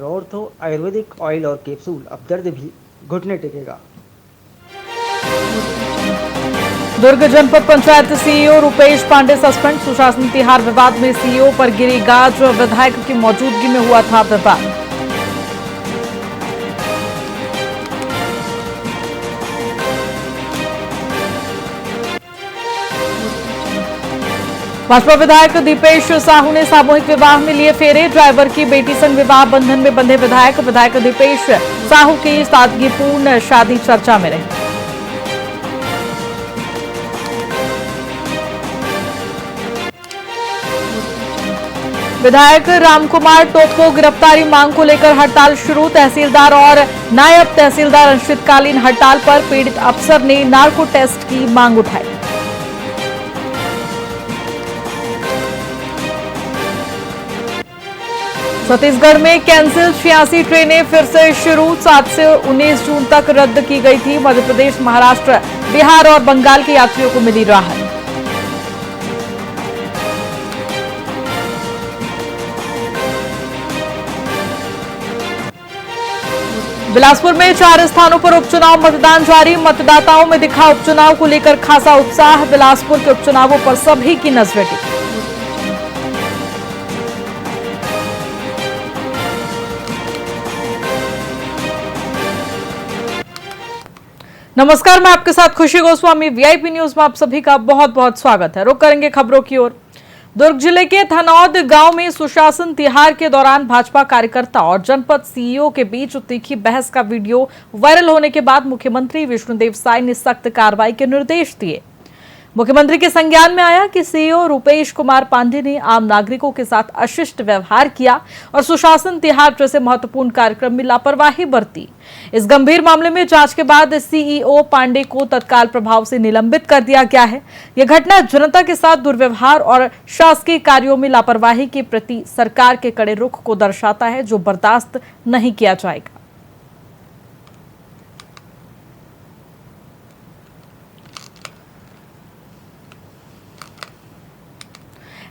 अगर ortho Ayurvedic oil और capsule, अब दर्द भी घुटने टेकेगा। दुर्ग जनपद पंचायत सीईओ रुपेश पांडे सस्पेंड। सुशासन तिहार विवाद में सीईओ पर गिरी गाज। विधायक की मौजूदगी में हुआ था विवाद। भाजपा विधायक दीपेश साहू ने सामूहिक विवाह में लिए फेरे। ड्राइवर की बेटी संग विवाह बंधन में बंधे विधायक दीपेश साहू की सादगीपूर्ण शादी चर्चा में रही। विधायक रामकुमार टोप को गिरफ्तारी मांग को लेकर हड़ताल शुरू। तहसीलदार और नायब तहसीलदार अनिश्चितकालीन हड़ताल पर। पीड़ित अफसर ने नार्को टेस्ट की मांग उठाई। छत्तीसगढ़ में कैंसिल 86 ट्रेनें फिर से शुरू। 7 से 19 जून तक रद्द की गई थी। मध्य प्रदेश, महाराष्ट्र, बिहार और बंगाल के यात्रियों को मिली राहत। बिलासपुर में 4 स्थानों पर उपचुनाव मतदान जारी। मतदाताओं में दिखा उपचुनाव को लेकर खासा उत्साह। बिलासपुर के उपचुनावों पर सभी की नजरें टिकी। नमस्कार, मैं आपके साथ खुशी गोस्वामी। वीआईपी न्यूज में आप सभी का बहुत बहुत स्वागत है। रुक करेंगे खबरों की ओर। दुर्ग जिले के थनौद गांव में सुशासन तिहार के दौरान भाजपा कार्यकर्ता और जनपद सीईओ के बीच तीखी बहस का वीडियो वायरल होने के बाद मुख्यमंत्री विष्णुदेव साय ने सख्त कार्रवाई के निर्देश दिए। मुख्यमंत्री के संज्ञान में आया कि सीईओ रुपेश कुमार पांडे ने आम नागरिकों के साथ अशिष्ट व्यवहार किया और सुशासन तिहार जैसे महत्वपूर्ण कार्यक्रम में लापरवाही बरती। इस गंभीर मामले में जांच के बाद सीईओ पांडे को तत्काल प्रभाव से निलंबित कर दिया गया है। यह घटना जनता के साथ दुर्व्यवहार और शासकीय कार्यों में लापरवाही के प्रति सरकार के कड़े रुख को दर्शाता है, जो बर्दाश्त नहीं किया जाएगा।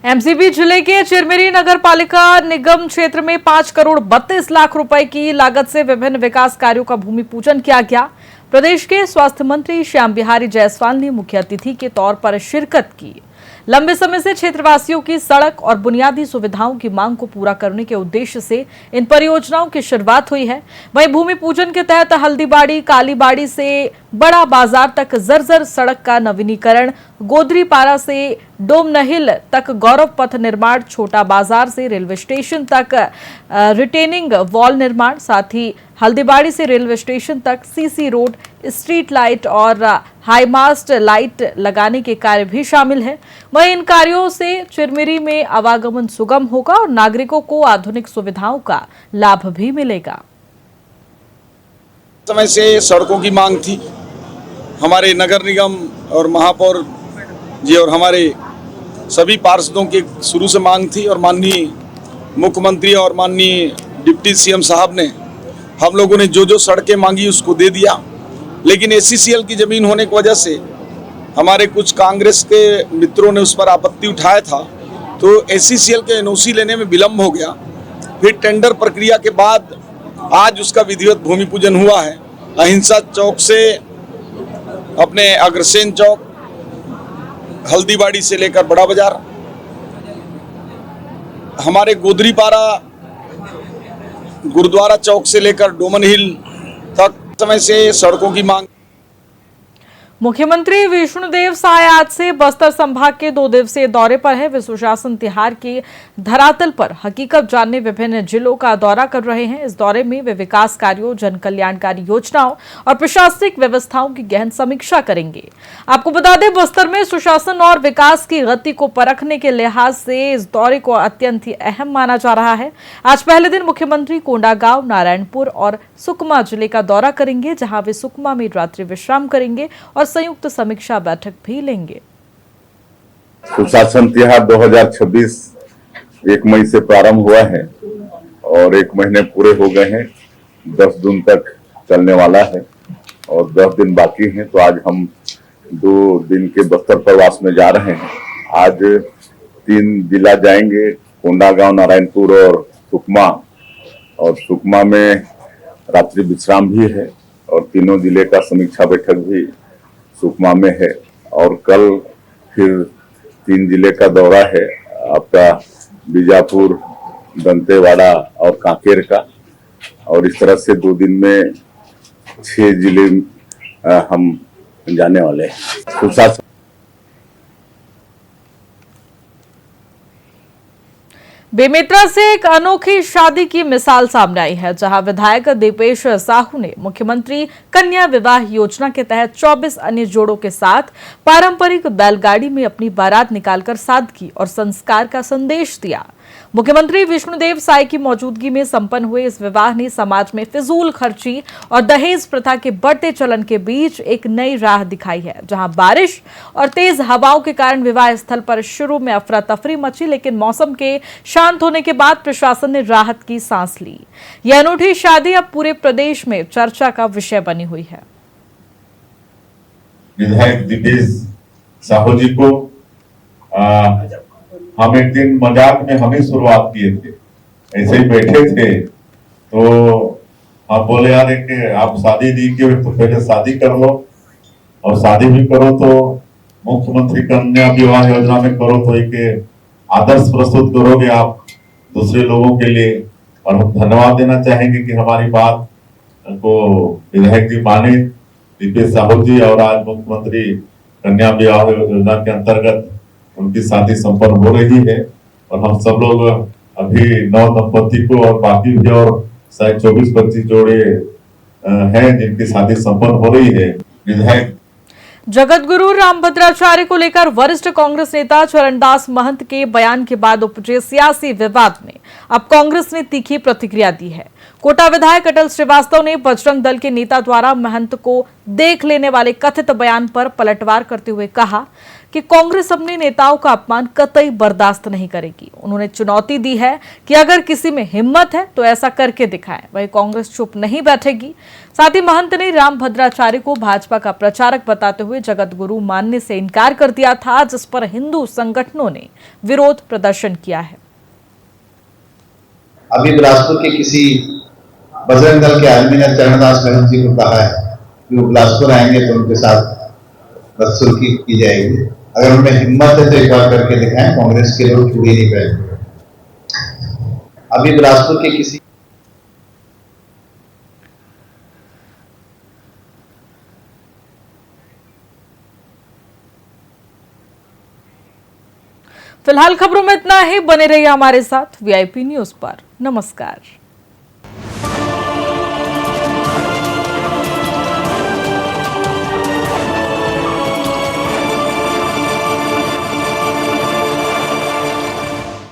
एमसीबी जिले के चिरमिरी नगर पालिका निगम क्षेत्र में 5 करोड़ 32 लाख रुपए की लागत से विभिन्न विकास कार्यों का भूमि पूजन किया गया। प्रदेश के स्वास्थ्य मंत्री श्याम बिहारी जायसवाल ने मुख्य अतिथि के तौर पर शिरकत की। लंबे समय से क्षेत्रवासियों की सड़क और बुनियादी सुविधाओं की मांग को पूरा करने के उद्देश्य से इन परियोजनाओं की शुरुआत हुई है। वहीं भूमि पूजन के तहत हल्दीबाड़ी कालीबाड़ी से बड़ा बाजार तक जर्जर सड़क का नवीनीकरण, गोदरीपारा से डोमनहिल तक गौरव पथ निर्माण, छोटा बाजार से रेलवे स्टेशन तक रिटेनिंग वॉल निर्माण, साथ ही हल्दीबाड़ी से रेलवे स्टेशन तक सीसी रोड, स्ट्रीट लाइट और हाईमास्ट लाइट लगाने के कार्य भी शामिल है। वहीं इन कार्यों से चिरमिरी में आवागमन सुगम होगा और नागरिकों को आधुनिक सुविधाओं का लाभ भी मिलेगा। समय से सड़कों की मांग थी। हमारे नगर निगम और महापौर जी और हमारे सभी पार्षदों की शुरू से मांग थी और माननीय मुख्यमंत्री और माननीय डिप्टी सीएम साहब ने हम लोगों ने जो जो सड़कें मांगी उसको दे दिया। लेकिन एसीसीएल की जमीन होने की वजह से हमारे कुछ कांग्रेस के मित्रों ने उस पर आपत्ति उठाया था, तो एसीसीएल के एनओसी लेने में विलम्ब हो गया। फिर टेंडर प्रक्रिया के बाद आज उसका विधिवत भूमि पूजन हुआ है। अहिंसा चौक से अपने अग्रसेन चौक, हल्दीबाड़ी से लेकर बड़ा बाजार, हमारे गोदरीपारा गुरुद्वारा चौक से लेकर डोमन हिल तक समय से सड़कों की मांग। मुख्यमंत्री विष्णुदेव साय आज से बस्तर संभाग के 2 दिवसीय दौरे पर है। वे सुशासन तिहार के धरातल पर हकीकत जानने विभिन्न जिलों का दौरा कर रहे हैं। इस दौरे में वे विकास कार्यों, जन कल्याणकारी योजनाओं और प्रशासनिक व्यवस्थाओं की गहन समीक्षा करेंगे। आपको बता दें, बस्तर में सुशासन और विकास की गति को परखने के लिहाज से इस दौरे को अत्यंत ही अहम माना जा रहा है। आज पहले दिन मुख्यमंत्री कोंडागांव, नारायणपुर और सुकमा जिले का दौरा करेंगे, जहां वे सुकमा में रात्रि विश्राम करेंगे और संयुक्त समीक्षा बैठक भी लेंगे। सुशासन तिहार 2026 1 मई से प्रारंभ हुआ है और 1 महीने पूरे हो गए हैं। 10 दिन तक चलने वाला है और 10 दिन बाकी हैं। तो आज हम 2 दिन के बस्तर प्रवास में जा रहे हैं। आज 3 जिला जाएंगे, कोंडागांव, नारायणपुर और सुकमा, और सुकमा में रात्रि विश्राम भी है और तीनों जिले का समीक्षा बैठक भी सुकमा में है और कल फिर 3 जिले का दौरा है आपका बीजापुर, दंतेवाड़ा और कांकेर का, और इस तरह से 2 दिन में 6 जिले हम जाने वाले हैं। सुशासन बेमेतरा से एक अनोखी शादी की मिसाल सामने आई है, जहां विधायक दीपेश साहू ने मुख्यमंत्री कन्या विवाह योजना के तहत 24 अन्य जोड़ों के साथ पारंपरिक बैलगाड़ी में अपनी बारात निकालकर सादगी और संस्कार का संदेश दिया। मुख्यमंत्री विष्णुदेव साय की मौजूदगी में संपन्न हुए इस विवाह ने समाज में फिजूल खर्ची और दहेज प्रथा के बढ़ते चलन के बीच एक नई राह दिखाई है, जहां बारिश और तेज हवाओं के कारण विवाह स्थल पर शुरू में अफरा तफरी मची, लेकिन मौसम के शांत होने के बाद प्रशासन ने राहत की सांस ली। यह अनूठी शादी अब पूरे प्रदेश में चर्चा का विषय बनी हुई है। विधायक दीपेश साहू जी को हम एक दिन मजाक में हम ही शुरुआत किए थे, ऐसे ही बैठे थे तो आप बोले यार कि आप शादी नहीं किए तो पहले शादी कर लो, और शादी भी करो तो मुख्यमंत्री कन्या विवाह योजना में करो तो एक आदर्श प्रस्तुत करोगे आप दूसरे लोगों के लिए। और हम धन्यवाद देना चाहेंगे कि हमारी बात को विधायक जी माने, दीपेश साहू जी, और आज मुख्यमंत्री कन्या विवाह योजना के अंतर्गत उनकी शादी संपन्न हो रही है और हम सब लोग अभी 9 दंपति को और बाकी भी और शायद 24-25 जोड़े हैं जिनकी शादी संपन्न हो रही है। विधायक जगतगुरु रामभद्राचार्य को लेकर वरिष्ठ कांग्रेस नेता चरणदास महंत के बयान के बाद उपजे सियासी विवाद में अब कांग्रेस ने तीखी प्रतिक्रिया दी है। कोटा विधायक अटल श्रीवास्तव ने बजरंग दल के नेता द्वारा महंत को देख लेने वाले कथित बयान पर पलटवार करते हुए कहा कि कांग्रेस अपने नेताओं का अपमान कतई बर्दाश्त नहीं करेगी। उन्होंने चुनौती दी है कि अगर किसी में हिम्मत है तो ऐसा करके दिखाएं, वही कांग्रेस चुप नहीं बैठेगी। साथ ही महंत ने रामभद्राचार्य को भाजपा का प्रचारक बताते हुए जगतगुरु मानने से इनकार कर दिया था, जिस पर हिंदू संगठनों ने विरोध प्रदर्शन किया है। अभी बिलासपुर के किसी बजरंग दल के आदमी ने चरणदास महंत जी को कहा है कि वो बिलासपुर आएंगे तो उनके साथ बदसलूकी की जाएगी। अगर उनमें हिम्मत है तो एक बार करके दिखाएं, कांग्रेस के लोग चूड़ी नहीं पहनते। अभी बिलासपुर के किसी फिलहाल खबरों में इतना ही। बने रहिए हमारे साथ VIP न्यूज पर। नमस्कार।